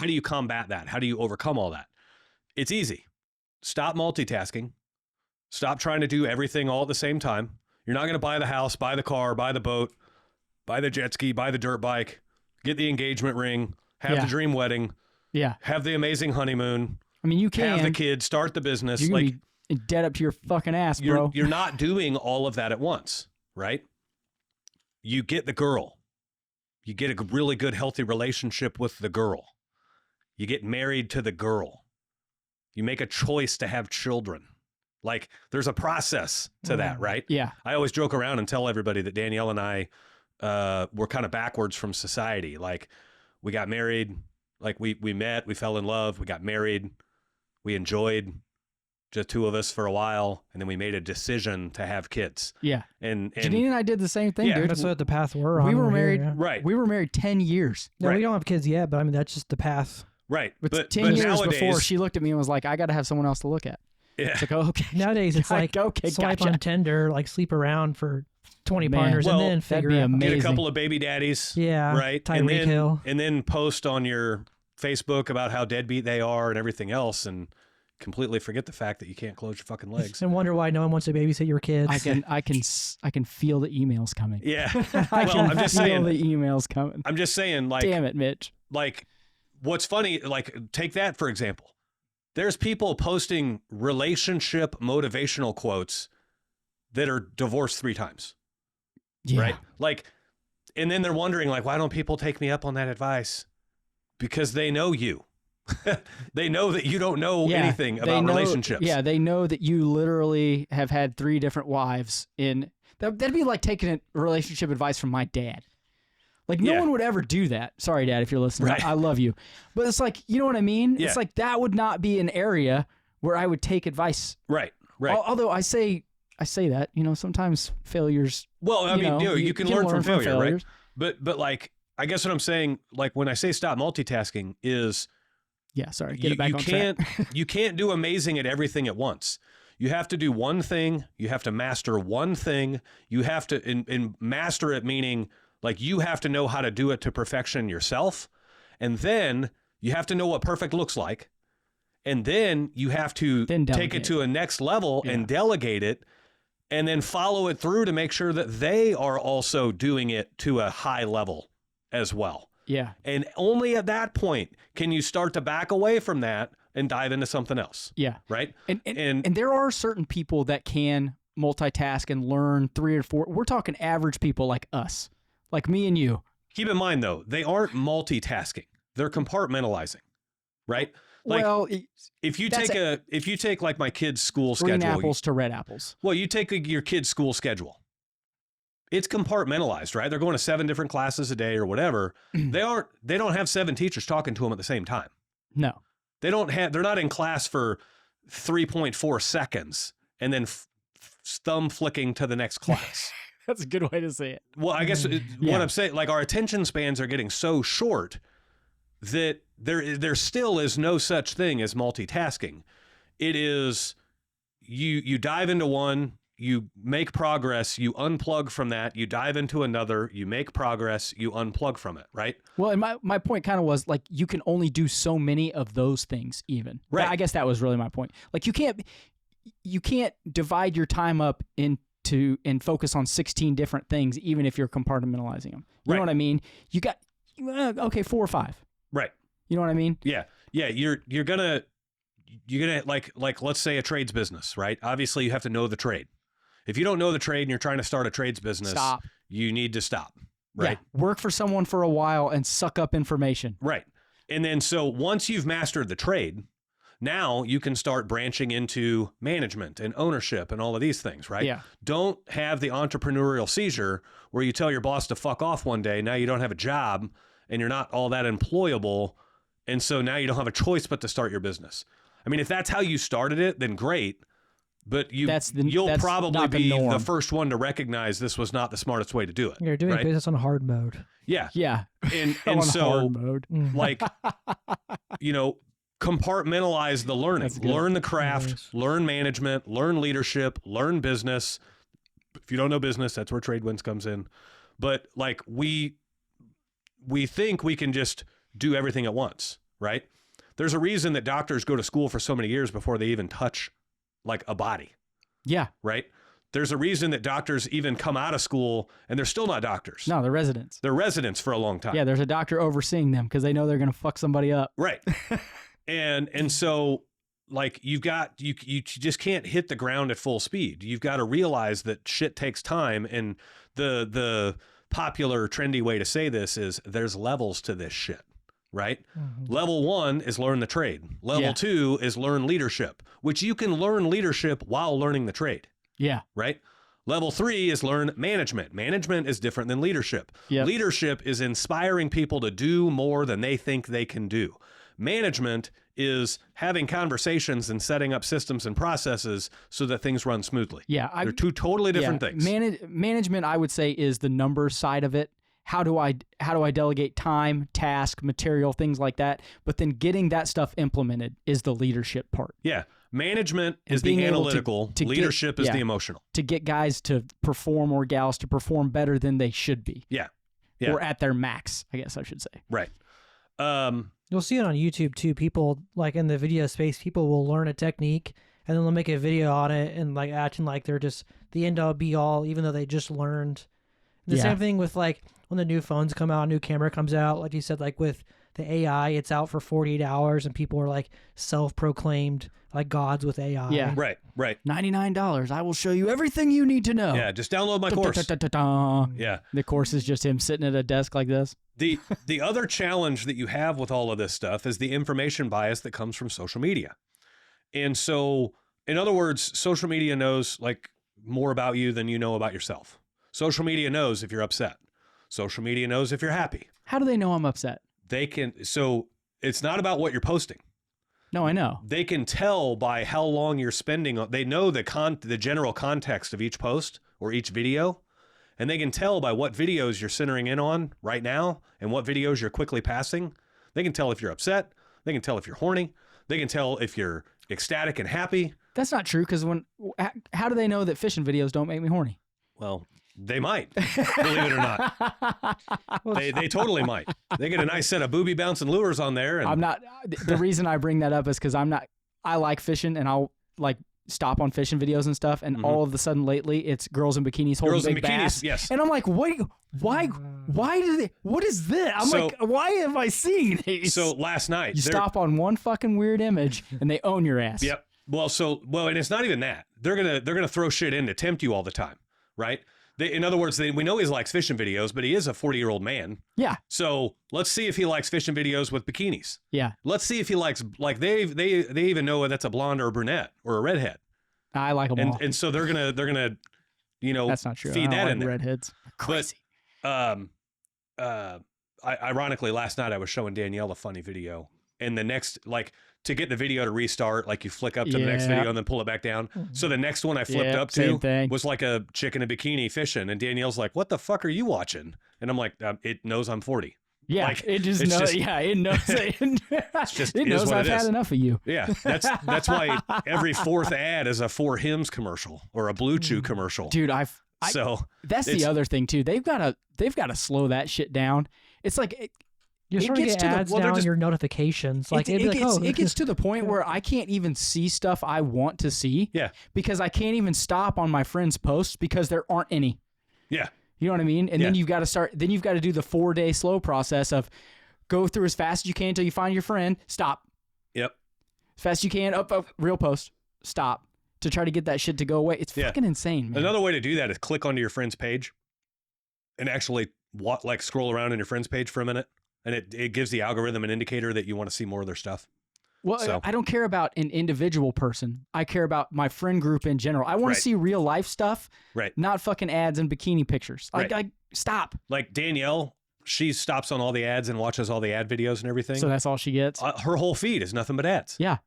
how do you combat that? How do you overcome all that? It's easy. Stop multitasking. Stop trying to do everything all at the same time. You're not going to buy the house, buy the car, buy the boat, buy the jet ski, buy the dirt bike, get the engagement ring, have the dream wedding, have the amazing honeymoon. I mean, you can have the kids, start the business. You're like be dead up to your fucking ass, bro. You're not doing all of that at once, right? You get the girl. You get a really good, healthy relationship with the girl. You get married to the girl. You make a choice to have children. Like, there's a process to that, right? Yeah. I always joke around and tell everybody that Danielle and I were kind of backwards from society. Like, we got married, like we met, we fell in love, we got married, we enjoyed just two of us for a while, and then we made a decision to have kids. Yeah. And Janine and I did the same thing, dude. That's what the path we're on. We were married. Here, right. We were married 10 years. No, we don't have kids yet, but I mean, that's just the path. Right. But 10 years nowadays, before she looked at me and was like, I got to have someone else to look at. Yeah. It's like, oh, okay. Nowadays, it's like, okay, swipe on Tinder, like sleep around for 20 partners and then figure out. Get a couple of baby daddies. Yeah. Right. Tyreek Hill. And then post on your Facebook about how deadbeat they are and everything else, and completely forget the fact that you can't close your fucking legs. And wonder why no one wants to babysit your kids. I can feel the emails coming. Yeah. I'm just saying the emails coming. I'm just saying, like, damn it, Mitch. Like, what's funny, like, take that for example. There's people posting relationship motivational quotes that are divorced 3 times. Yeah. Right? Like, and then they're wondering, like, why don't people take me up on that advice? Because they know you. They know that you don't know anything about relationships. Yeah, they know that you literally have had 3 different wives. That'd be like taking relationship advice from my dad. Like, no one would ever do that. Sorry, Dad, if you're listening. Right. I love you. But it's like, you know what I mean? Yeah. It's like, that would not be an area where I would take advice. Right, right. Although I say that, you know, sometimes failures. Well, I mean, you can learn from failure, right? But like, I guess what I'm saying, like, when I say stop multitasking is... Yeah, sorry. Get it back on track. You can't do amazing at everything at once. You have to do one thing. You have to master one thing. You have to and master it, meaning like you have to know how to do it to perfection yourself. And then you have to know what perfect looks like. And then you have to take it to a next level and delegate it, and then follow it through to make sure that they are also doing it to a high level as well. Yeah. And only at that point can you start to back away from that and dive into something else. Yeah. Right? And there are certain people that can multitask and learn 3 or 4. We're talking average people like us, like me and you. Keep in mind, though, they aren't multitasking. They're compartmentalizing. Right? Like, well, if you take like my kid's school schedule. Green apples to red apples. Well, you take your kid's school schedule. It's compartmentalized, right? They're going to 7 different classes a day or whatever. They don't have 7 teachers talking to them at the same time. No. They're not in class for 3.4 seconds and then thumb flicking to the next class. That's a good way to say it. Well, I guess what I'm saying, like, our attention spans are getting so short that there still is no such thing as multitasking. It is you dive into one, you make progress, you unplug from that, you dive into another, you make progress, you unplug from it, right? Well, and my point kind of was, like, you can only do so many of those things even. Right. I guess that was really my point. Like, you can't divide your time up into and focus on 16 different things, even if you're compartmentalizing them. You know what I mean? You got, 4 or 5. Right. You know what I mean? Yeah. Yeah. You're gonna like let's say a trades business, right? Obviously you have to know the trade. If you don't know the trade and you're trying to start a trades business, you need to stop, right? Yeah. Work for someone for a while and suck up information. Right. And then so once you've mastered the trade, now you can start branching into management and ownership and all of these things, right? Yeah. Don't have the entrepreneurial seizure where you tell your boss to fuck off one day. Now you don't have a job and you're not all that employable. And so now you don't have a choice but to start your business. I mean, if that's how you started it, then great. But you'll probably be the first one to recognize this was not the smartest way to do it. You're doing business on hard mode. Yeah. Yeah. And so, hard mode. Like, compartmentalize the learning. Learn the craft, learn management, learn leadership, learn business. If you don't know business, that's where TradeWinds comes in. But like we think we can just do everything at once, right? There's a reason that doctors go to school for so many years before they even touch like a body. Yeah. Right? There's a reason that doctors even come out of school and they're still not doctors. No, they're residents. They're residents for a long time. Yeah, there's a doctor overseeing them because they know they're going to fuck somebody up. Right. and so like you just can't hit the ground at full speed. You've got to realize that shit takes time, and the popular trendy way to say this is there's levels to this shit. Right? Mm-hmm. Level 1 is learn the trade. Level 2 is learn leadership, which you can learn leadership while learning the trade. Yeah. Right? Level 3 is learn management. Management is different than leadership. Yep. Leadership is inspiring people to do more than they think they can do. Management is having conversations and setting up systems and processes so that things run smoothly. Yeah. They're two totally different things. Management, I would say, is the numbers side of it. How do I delegate time, task, material, things like that? But then getting that stuff implemented is the leadership part. Yeah. Management is the analytical, leadership is the emotional. To get guys to perform or gals to perform better than they should be. Yeah. Or at their max, I guess I should say. Right. You'll see it on YouTube too. People, like in the video space, people will learn a technique and then they'll make a video on it and like acting like they're just the end all be all, even though they just learned. The same thing with like when the new phones come out, a new camera comes out, like you said, like with the AI, it's out for 48 hours and people are like self-proclaimed like gods with AI. Yeah. Right. $99. I will show you everything you need to know. Yeah. Just download my course. Yeah. The course is just him sitting at a desk like this. The other challenge that you have with all of this stuff is the information bias that comes from social media. And so, in other words, social media knows like more about you than you know about yourself. Social media knows if you're upset. Social media knows if you're happy. How do they know I'm upset? They can. So it's not about what you're posting. No, I know. They can tell by how long you're spending. They know the general context of each post or each video. And they can tell by what videos you're centering in on right now and what videos you're quickly passing. They can tell if you're upset. They can tell if you're horny. They can tell if you're ecstatic and happy. That's not true, because how do they know that fishing videos don't make me horny? Well, they might, believe it or not. They totally might. They get a nice set of booby bouncing lures on there. And I'm not. The reason I bring that up is because I like fishing, and I'll like stop on fishing videos and stuff, and all of a sudden lately it's girls in bikinis holding big bass. Yes. And I'm like, wait, why do they? What is this? I'm like, why am I seeing these? So last night you stop on one fucking weird image and they own your ass. Yep. Well, and it's not even that. They're gonna throw shit in to tempt you all the time, right? In other words, we know he likes fishing videos, but he is a 40-year-old man. Yeah. So let's see if he likes fishing videos with bikinis. Yeah. Let's see if he likes, like they even know that's a blonde or a brunette or a redhead. I like them all. And so they're gonna, that's not true. Feed that in there. Redheads. Crazy. But, ironically, last night I was showing Danielle a funny video, and the next, like, to get the video to restart, like you flick up to the next video and then pull it back down. So the next one I flipped up to was like a chick in a bikini fishing, and Danielle's like, "What the fuck are you watching?" And I'm like, "It knows I'm 40." Yeah, like, it just knows. It knows. It knows I've had enough of you. Yeah, that's why every fourth ad is a For Hims commercial or a Blue Chew commercial. Dude, that's the other thing too. They've got to slow that shit down. It's like. You're starting to get ads down on your notifications. Like it gets to the point where I can't even see stuff I want to see. Yeah. Because I can't even stop on my friends' posts because there aren't any. Yeah. You know what I mean? And then you've got to do the 4-day slow process of go through as fast as you can until you find your friend, stop. Yep. As fast as you can, up, real post, stop. To try to get that shit to go away. It's fucking insane, man. Another way to do that is click onto your friend's page and actually scroll around in your friend's page for a minute. And it gives the algorithm an indicator that you want to see more of their stuff. Well, I don't care about an individual person. I care about my friend group in general. I want to see real life stuff, not fucking ads and bikini pictures. Like, stop. Like Danielle, she stops on all the ads and watches all the ad videos and everything. So that's all she gets? Her whole feed is nothing but ads. Yeah.